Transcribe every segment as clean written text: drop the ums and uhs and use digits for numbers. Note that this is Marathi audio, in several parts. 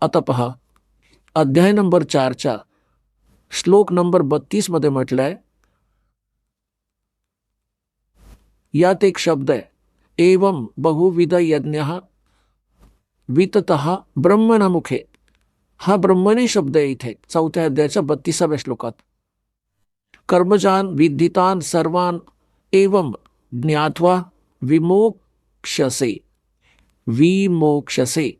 आता पहा, अध्याय नंबर 4च्या श्लोक नंबर 32 मध्ये म्हटलंय, यात एक शब्द आहे, एवं बहुविध यज्ञ विततः ब्रह्मणमुखे. हा ब्रह्मणे शब्द आहे इथे 4थ्या अध्यायाच्या 32व्या श्लोकात. कर्मजान विद्धितान सर्वान एवं ज्ञात्वा विमोक्षसे. विमोक्षसे.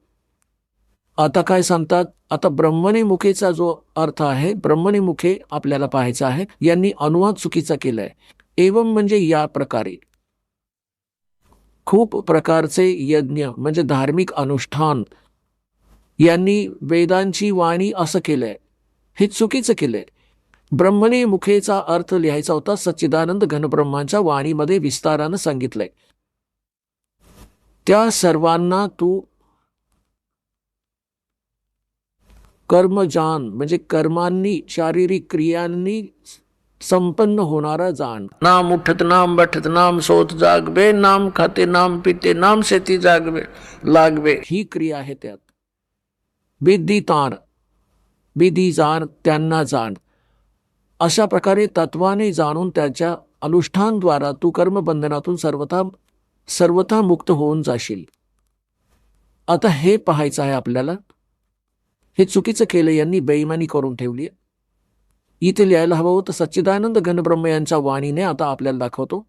आता काय सांगतात, आता ब्रह्मणे मुखेचा जो अर्थ आहे, ब्रह्मणे मुखे आपल्याला पाहायचा आहे. यांनी अनुवाद चुकीचा केलाय. एवं म्हणजे या प्रकारे. खूप प्रकारचे यज्ञ म्हणजे धार्मिक अनुष्ठान यांनी वेदांची वाणी असं केलंय, हे चुकीचं केलंय. ब्रह्मणे मुखेचा अर्थ लिहायचा होता सच्चिदानंद घनब्रह्मांच्या वाणीमध्ये विस्तारानं सांगितलंय. त्या सर्वांना तू कर्मजान म्हणजे कर्मांनी शारीरिक क्रियांनी संपन्न होणारा जाण. नाम उठत नाम बैठत नाम सोत जागवे, नाम खाते नाम पिते नाम शेती जागवे लागवे, ही क्रिया आहे त्यात. विद्धी ताण, विधी जाण, त्यांना जाण. अशा प्रकारे तत्वाने जाणून त्याच्या अनुष्ठानद्वारा तू कर्मबंधनातून सर्वथा मुक्त होऊन जाशील. आता हे पाहायचं आहे आपल्याला. हे चुकीचं केलं, यांनी बेईमानी करून ठेवली. इथे लिहायला हवं होतं सच्चिदानंद घनब्रह्म यांच्या वाणीने. आता आपल्याला दाखवतो.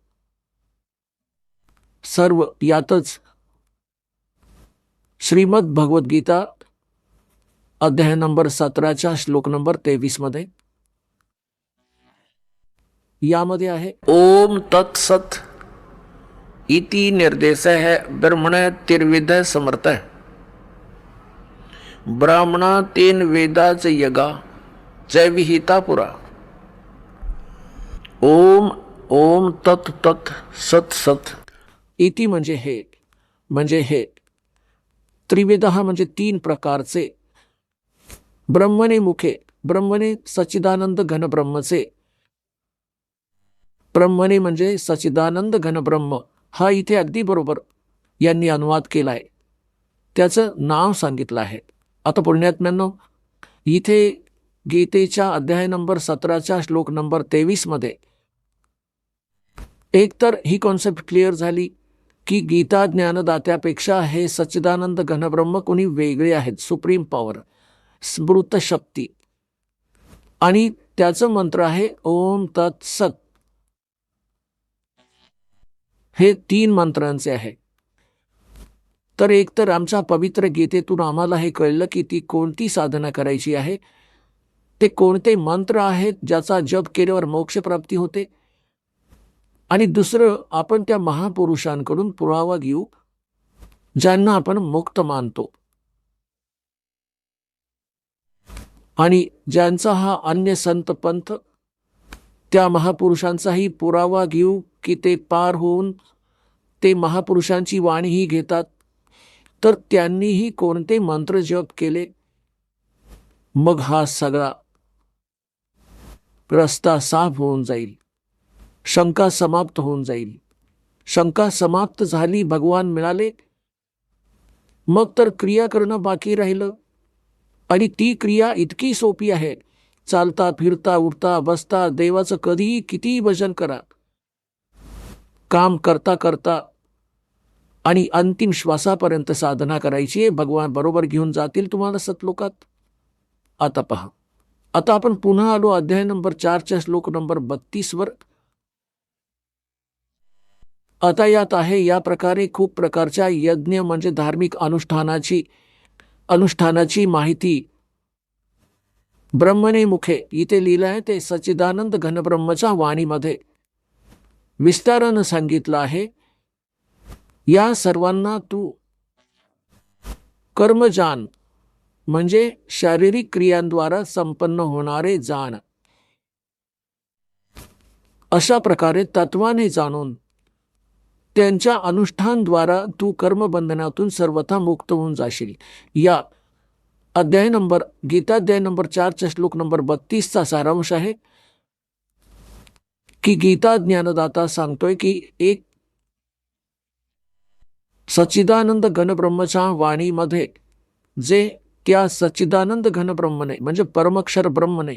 सर्व यातच श्रीमद भगवद्गीता अध्याय नंबर 17च्या श्लोक नंबर 23 मध्ये यामध्ये आहे, ओम तत्सत इति निर्देश है ब्रह्मण तिर्विध समर्थ. ब्राह्मणा तीन वेदाच यगा जय विहिता पुरा. ओम ओम तत् तत् सत सत. इति म्हणजे हे त्रिवेद म्हणजे 3 प्रकारचे. ब्रह्मणे मुखे, ब्रह्मणे सच्चिदानंद घनब्रह्मचे. ब्रह्मणे म्हणजे सच्चिदानंद घनब्रह्म. हा इथे अगदी बरोबर यांनी अनुवाद केलाय, त्याचं नाव सांगितलं आहे. आता पुण्यात्म्यांनो, इथे गीतेच्या अध्याय नंबर 17च्या श्लोक नंबर 23 मध्ये एकतर ही कॉन्सेप्ट क्लिअर झाली की गीता ज्ञानदात्यापेक्षा हे सच्चिदानंद घनब्रह्म कोणी वेगळे आहेत, सुप्रीम पॉवर, स्मृत शक्ती. आणि त्याचं मंत्र आहे ओम तत्सत. हे 3 मंत्रांचे आहे. तर एकतर आमच्या पवित्र गीतेतून आम्हाला हे कळलं की ती कोणती साधना करायची आहे, ते कोणते मंत्र आहेत ज्याचा जप केल्यावर मोक्षप्राप्ती होते. आणि दुसरं, आपण त्या महापुरुषांकडून पुरावा घेऊ ज्यांना आपण मुक्त मानतो, आणि ज्यांचा हा अन्य संत पंथ, त्या महापुरुषांचाही पुरावा घेऊ की ते पार होऊन ते महापुरुषांची वाणीही घेतात. तर त्यांनीही कोणते मंत्र जप केले, मग हा सगळा रस्ता साफ होऊन जाईल, शंका समाप्त होऊन जाईल. शंका समाप्त झाली, भगवान मिळाले, मग तर क्रिया करणं बाकी राहिलं. आणि ती क्रिया इतकी सोपी आहे. चालता फिरता उठता बसता देवाचं कधीही कितीही भजन करा, काम करता करता आणि अंतिम श्वासापर्यंत साधना करायची आहे. भगवान बरोबर घेऊन जातील तुम्हाला सतलोकात. आता पहा, आता आपण पुन्हा आलो अध्याय नंबर 4च्या श्लोक नंबर 32 वर. आता यात आहे, या प्रकारे खूप प्रकारच्या यज्ञ म्हणजे धार्मिक अनुष्ठानाची माहिती ब्रह्मणे मुखे इथे लिहिलं आहे. ते सच्चिदानंद घनब्रह्मच्या वाणीमध्ये विस्तारानं सांगितलं आहे. या सर्वांना तू कर्मजान म्हणजे शारीरिक क्रियांद्वारा संपन्न होणारे जाण. अशा प्रकारे तत्वाने जाणून त्यांच्या अनुष्ठानद्वारा तू कर्मबंधनातून सर्वथा मुक्त होऊन जाशील. या गीताध्याय नंबर 4च्या श्लोक नंबर 32चा सारांश आहे की गीता ज्ञानदाता सांगतोय की एक सच्चिदानंद घनब्रह्मच्या वाणीमध्ये जे त्या सच्चिदानंद घन ब्रह्मने म्हणजे परमक्षर ब्रह्मने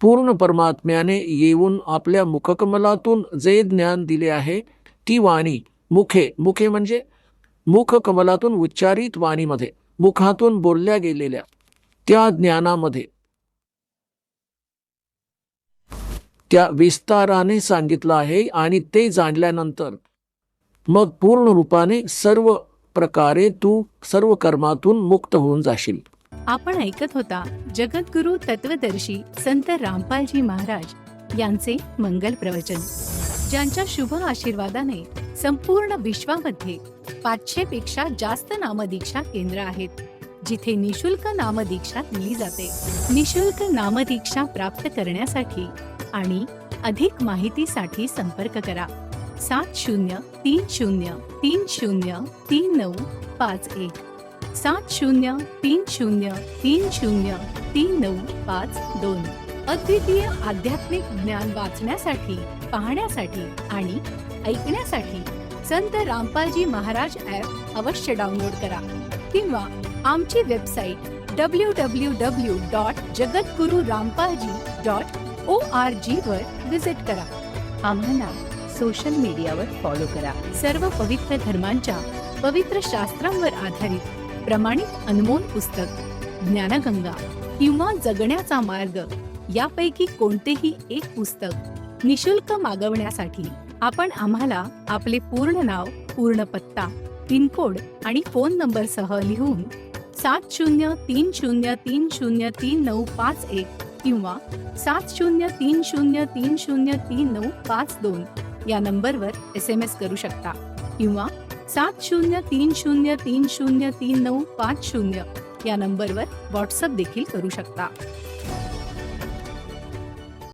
पूर्ण परमात्म्याने येऊन आपल्या मुखकमलातून जे ज्ञान दिले आहे ती वाणी मुखे म्हणजे मुखकमलातून उच्चारित वाणीमध्ये मुखातून बोलल्या गेलेल्या त्या ज्ञानामध्ये त्या विस्ताराने सांगितलं आहे आणि ते जाणल्यानंतर मग पूर्ण रूपाने सर्व प्रकारे तू सर्व कर्मातून मुक्त होऊन जाशील. आपण ऐकत होता जगद्गुरु तत्वदर्शी संत रामपालजी महाराज यांचे मंगल प्रवचन, ज्यांच्या शुभ आशीर्वादाने संपूर्ण विश्वामध्ये 500 पेक्षा जास्त नामदीक्षा केंद्र आहेत, जिथे निशुल्क नामदीक्षा दिली जाते. निशुल्क नामदीक्षा प्राप्त करण्यासाठी आणि अधिक माहितीसाठी संपर्क करा 7030303951 7030303952. अद्वितीय आध्यात्मिक ज्ञान वाचण्यासाठी, पाहण्यासाठी आणि ऐकण्यासाठी संत रामपालजी महाराज ॲप अवश्य डाउनलोड करा किंवा आमची वेबसाईट www.jagadgururampalji.org वर विजिट करा. आम्हाला सोशल मीडियावर फॉलो करा. सर्व पवित्र धर्मांच्या पवित्र शास्त्रांवर आधारित प्रमाणित अनमोल पुस्तक ज्ञानगंगा किंवा जगण्याचा मार्ग यापैकी कोणतेही एक पुस्तक निशुल्क मागवण्यासाठी आपण आम्हाला आपले पूर्ण नाव, पूर्ण पत्ता, पिनकोड आणि फोन नंबर सह लिहून 7030303951 किंवा 7030303952 या नंबरवर SMS करू शकता किंवा 7030303950 या नंबरवर व्हॉट्सअप देखील करू शकता.